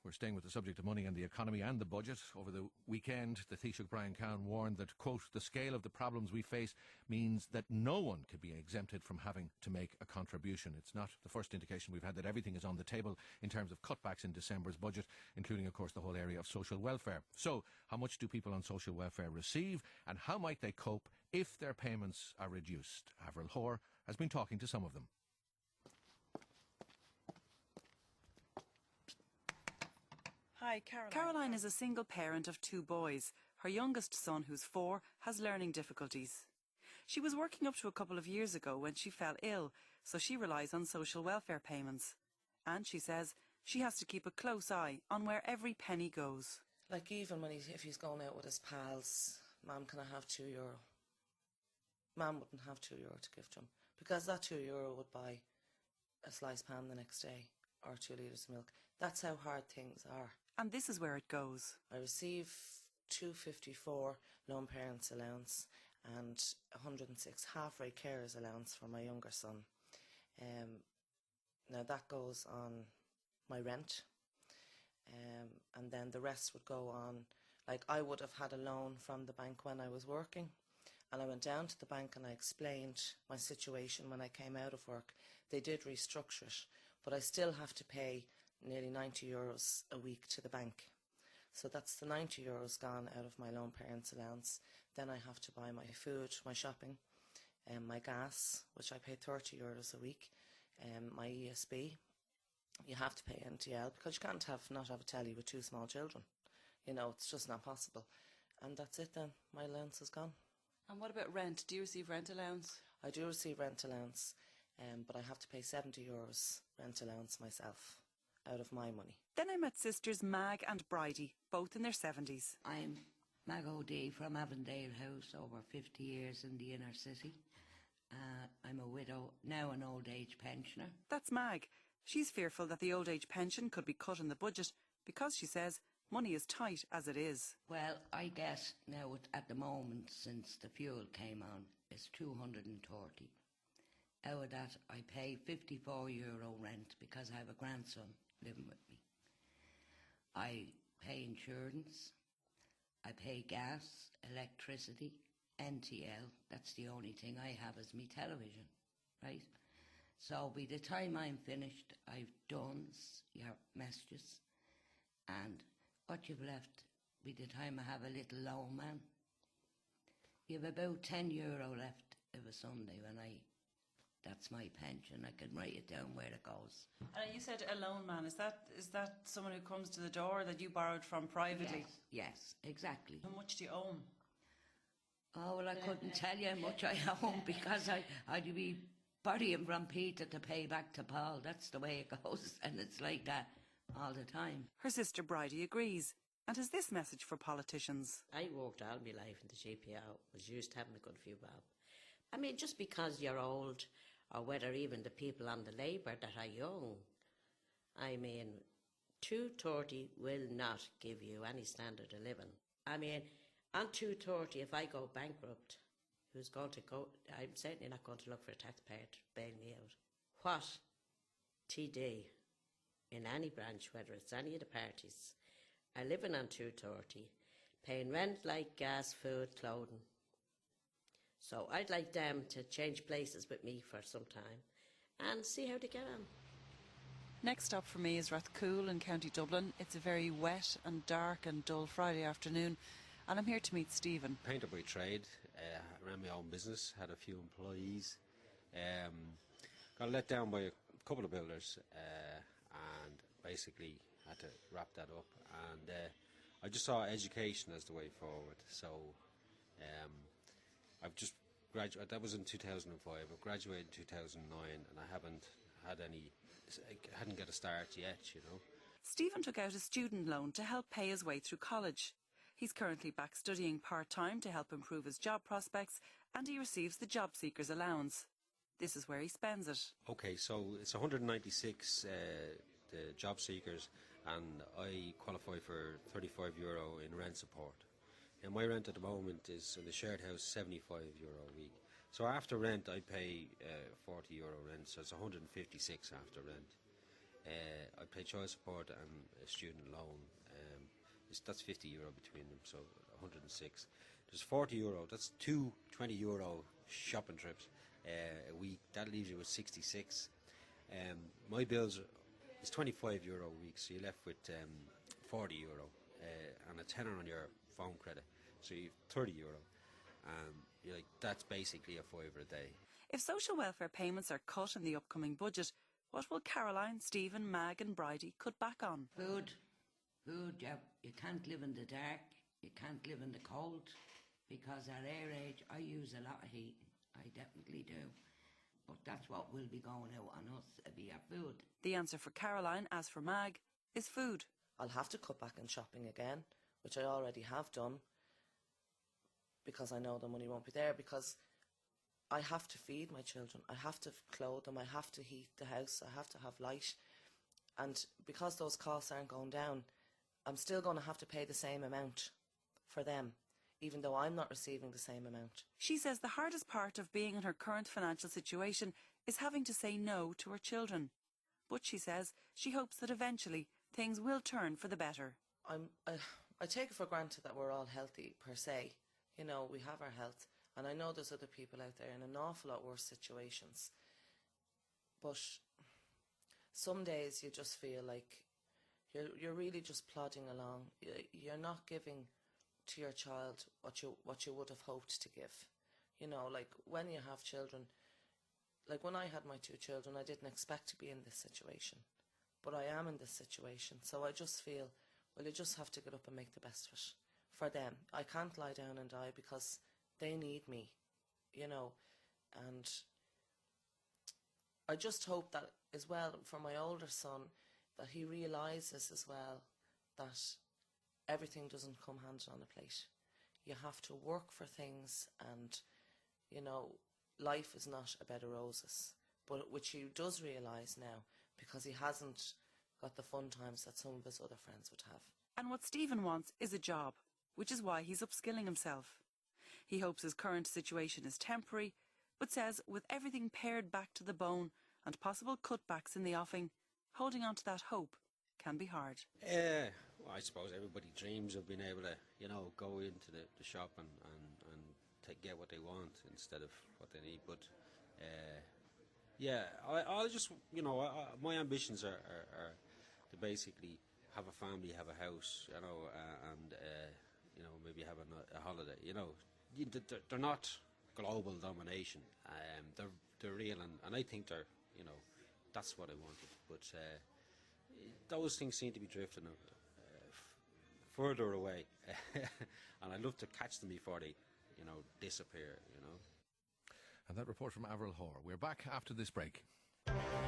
We're staying with the subject of money and the economy and the budget. Over the weekend, the Taoiseach Brian Cowan warned that, quote, the scale of the problems we face means that no one could be exempted from having to make a contribution. It's not the first indication we've had that everything is on the table in terms of cutbacks in December's budget, including, of course, the whole area of social welfare. So, how much do people on social welfare receive, and how might they cope if their payments are reduced? Avril Hoare has been talking to some of them. Hi, Caroline is a single parent of 2 boys. Her youngest son, who's 4, has learning difficulties. She was working up to a couple of years ago when she fell ill, so she relies on social welfare payments. And she says she has to keep a close eye on where every penny goes. Like even when if he's going out with his pals, Mum, can I have €2? Mum wouldn't have €2 to give to him, because that €2 would buy a sliced pan the next day or 2 litres of milk. That's how hard things are. And this is where it goes. I receive £2.54 lone parents allowance and £106 half-rate carers allowance for my younger son. Now that goes on my rent, and then the rest would go on, like I would have had a loan from the bank when I was working, and I went down to the bank and I explained my situation when I came out of work. They did restructure it, but I still have to pay nearly €90 a week to the bank. So that's the €90 gone out of my lone parents allowance. Then I have to buy my food, my shopping, my gas, which I pay €30 a week, my ESB. You have to pay NTL because you can't not have a telly with 2 small children. You know, it's just not possible. And that's it then. My allowance is gone. And what about rent? Do you receive rent allowance? I do receive rent allowance, but I have to pay €70 rent allowance myself, out of my money. Then I met sisters Mag and Bridie, both in their 70s. I'm Mag O'D from Avondale House, over 50 years in the inner city. I'm a widow, now an old age pensioner. That's Mag. She's fearful that the old age pension could be cut in the budget because, she says, money is tight as it is. Well, I guess now at the moment, since the fuel came on, it's 230. Out of that, I pay €54 rent because I have a grandson living with me. I pay insurance, I pay gas, electricity, NTL. That's the only thing I have is me television, right? So by the time I'm finished, I've done your messages, and what you've left by the time I have a little loan man, you've about €10 left of a Sunday when that's my pension. I can write it down where it goes. And you said a loan man. Is that someone who comes to the door that you borrowed from privately? Yes, exactly. How much do you own? Oh, well, I couldn't tell you how much I own because I'd be borrowing from Peter to pay back to Paul. That's the way it goes, and it's like that all the time. Her sister Bridie agrees and has this message for politicians. I worked all my life in the GPO, was used to having a good few bob. I mean, just because you're old, or whether even the people on the Labour that are young, I mean, 230 will not give you any standard of living. I mean, on 230, if I go bankrupt, who's going to go? I'm certainly not going to look for a taxpayer to bail me out. What TD in any branch, whether it's any of the parties, are living on 230, paying rent like gas, food, clothing. So I'd like them to change places with me for some time and see how they get on. Next stop for me is Rathcoole in County Dublin. It's a very wet and dark and dull Friday afternoon, and I'm here to meet Stephen. Painter by trade, ran my own business, had a few employees, got let down by a couple of builders, and basically had to wrap that up. And I just saw education as the way forward. So I've just graduated. That was in 2005. I graduated in 2009, and I hadn't got a start yet, you know. Stephen took out a student loan to help pay his way through college. He's currently back studying part-time to help improve his job prospects, and he receives the job seekers allowance. This is where he spends it. Okay, so it's 196 the job seekers, and I qualify for €35 in rent support. And my rent at the moment is in the shared house €75 a week. So after rent I pay €40 rent, so it's 156 after rent. I pay child support and a student loan. That's €50 between them, so 106. There's €40. That's two €20 shopping trips a week. That leaves you with 66. My bills is €25 a week, so you're left with €40 and a tenner on your phone credit, so you've €30. You're like, that's basically a fiver a day. If social welfare payments are cut in the upcoming budget, what will Caroline, Stephen, Mag and Bridie cut back on? Food. Yeah. You can't live in the dark. You can't live in the cold. Because at our age, I use a lot of heat. I definitely do. But that's what will be going out on us, it'll be our food. The answer for Caroline, as for Mag, is food. I'll have to cut back on shopping again, which I already have done, because I know the money won't be there, because I have to feed my children, I have to clothe them, I have to heat the house, I have to have light. And because those costs aren't going down, I'm still going to have to pay the same amount for them, even though I'm not receiving the same amount. She says the hardest part of being in her current financial situation is having to say no to her children. But she says she hopes that eventually things will turn for the better. I take it for granted that we're all healthy per se. You know, we have our health, and I know there's other people out there in an awful lot worse situations. But some days you just feel like you're really just plodding along. You're not giving to your child what you would have hoped to give. You know, like when you have children, like when I had my two children, I didn't expect to be in this situation, but I am in this situation. So I just feel, well, you just have to get up and make the best of it for them. I can't lie down and die because they need me, you know. And I just hope that as well for my older son, that he realises as well that everything doesn't come handed on a plate. You have to work for things, and, you know, life is not a bed of roses, but which he does realise now, because he hasn't got the fun times that some of his other friends would have. And what Stephen wants is a job, which is why he's upskilling himself. He hopes his current situation is temporary, but says with everything pared back to the bone and possible cutbacks in the offing, holding on to that hope can be hard. Well, I suppose everybody dreams of being able to, you know, go into the shop and get what they want instead of what they need. But yeah, I'll just, you know, my ambitions are to basically have a family, have a house, you know, and you know, maybe have a holiday. You know, they're not global domination. They're real, and I think they're, you know, that's what I wanted. But those things seem to be drifting further away, and I'd love to catch them before they, you know, disappear. You know. And that report from Avril Hoare. We're back after this break.